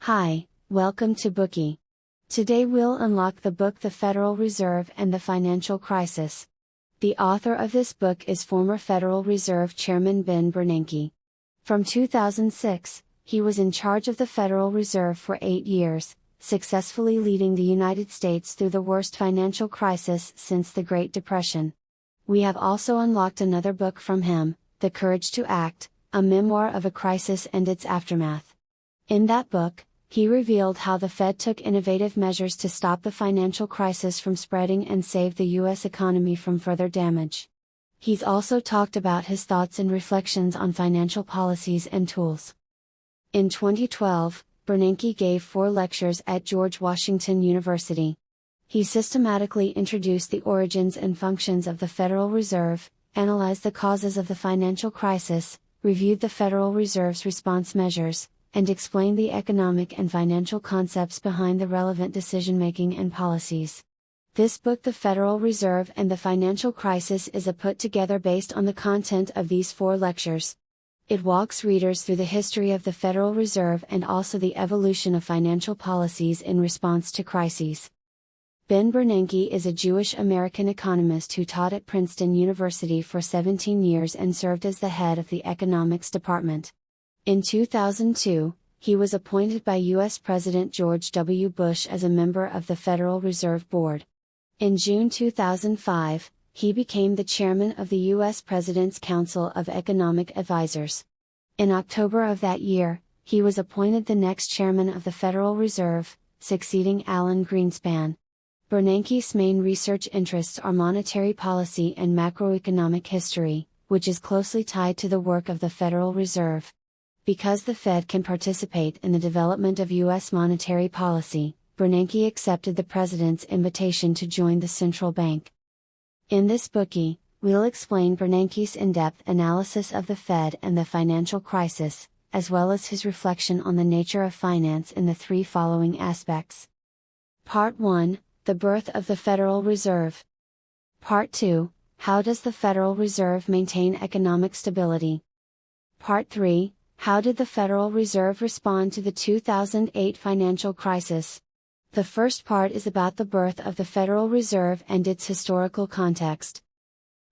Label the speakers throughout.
Speaker 1: Hi, welcome to Bookie. Today we'll unlock the book The Federal Reserve and the Financial Crisis. The author of this book is former Federal Reserve Chairman Ben Bernanke. From 2006, he was in charge of the Federal Reserve for 8 years, successfully leading the United States through the worst financial crisis since the Great Depression. We have also unlocked another book from him, The Courage to Act, a memoir of a crisis and its aftermath. In that book, he revealed how the Fed took innovative measures to stop the financial crisis from spreading and save the U.S. economy from further damage. He's also talked about his thoughts and reflections on financial policies and tools. In 2012, Bernanke gave 4 lectures at George Washington University. He systematically introduced the origins and functions of the Federal Reserve, analyzed the causes of the financial crisis, reviewed the Federal Reserve's response measures, and explained the economic and financial concepts behind the relevant decision-making and policies. This book, The Federal Reserve and the Financial Crisis, is put together based on the content of these 4 lectures. It walks readers through the history of the Federal Reserve and also the evolution of financial policies in response to crises. Ben Bernanke is a Jewish-American economist who taught at Princeton University for 17 years and served as the head of the economics department. In 2002, he was appointed by U.S. President George W. Bush as a member of the Federal Reserve Board. In June 2005, he became the chairman of the U.S. President's Council of Economic Advisors. In October of that year, he was appointed the next chairman of the Federal Reserve, succeeding Alan Greenspan. Bernanke's main research interests are monetary policy and macroeconomic history, which is closely tied to the work of the Federal Reserve. Because the Fed can participate in the development of U.S. monetary policy, Bernanke accepted the president's invitation to join the central bank. In this bookie, we'll explain Bernanke's in-depth analysis of the Fed and the financial crisis, as well as his reflection on the nature of finance in the 3 following aspects. Part 1, The Birth of the Federal Reserve. Part 2, How does the Federal Reserve maintain economic stability? Part 3, How did the Federal Reserve respond to the 2008 financial crisis? The first part is about the birth of the Federal Reserve and its historical context.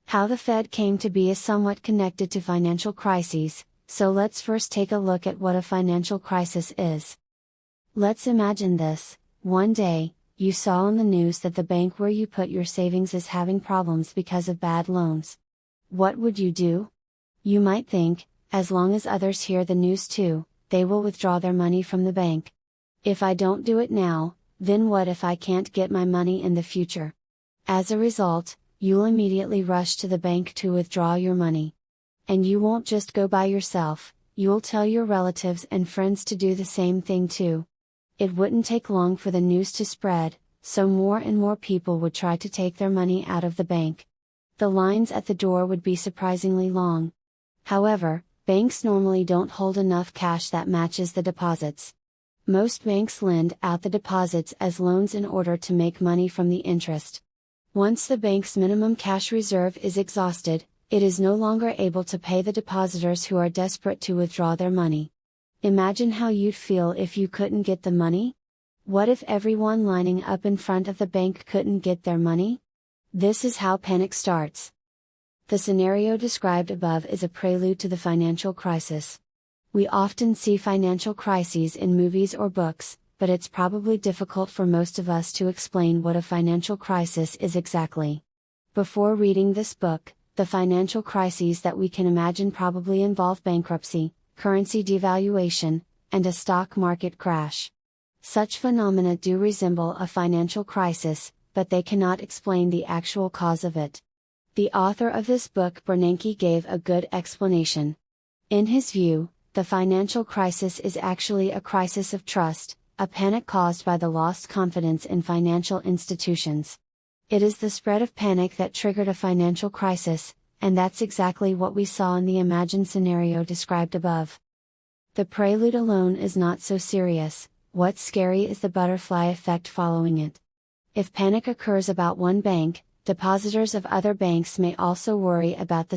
Speaker 1: How the Fed came to be is somewhat connected to financial crises, so let's first take a look at what a financial crisis is. Let's imagine this: one day, you saw on the news that the bank where you put your savings is having problems because of bad loans. What would you do? You might think, as long as others hear the news too, they will withdraw their money from the bank. If I don't do it now, then what if I can't get my money in the future? As a result, you'll immediately rush to the bank to withdraw your money. And you won't just go by yourself, you'll tell your relatives and friends to do the same thing too. It wouldn't take long for the news to spread, so more and more people would try to take their money out of the bank. The lines at the door would be surprisingly long. However, banks normally don't hold enough cash that matches the deposits. Most banks lend out the deposits as loans in order to make money from the interest. Once the bank's minimum cash reserve is exhausted, it is no longer able to pay the depositors who are desperate to withdraw their money. Imagine how you'd feel if you couldn't get the money? What if everyone lining up in front of the bank couldn't get their money? This is how panic starts. The scenario described above is a prelude to the financial crisis. We often see financial crises in movies or books, but it's probably difficult for most of us to explain what a financial crisis is exactly. Before reading this book, the financial crises that we can imagine probably involve bankruptcy, currency devaluation, and a stock market crash. Such phenomena do resemble a financial crisis, but they cannot explain the actual cause of it. The author of this book, Bernanke, gave a good explanation. In his view, the financial crisis is actually a crisis of trust, a panic caused by the lost confidence in financial institutions. It is the spread of panic that triggered a financial crisis, and that's exactly what we saw in the imagined scenario described above. The prelude alone is not so serious. What's scary is the butterfly effect following it. If panic occurs about one bank, depositors of other banks may also worry about the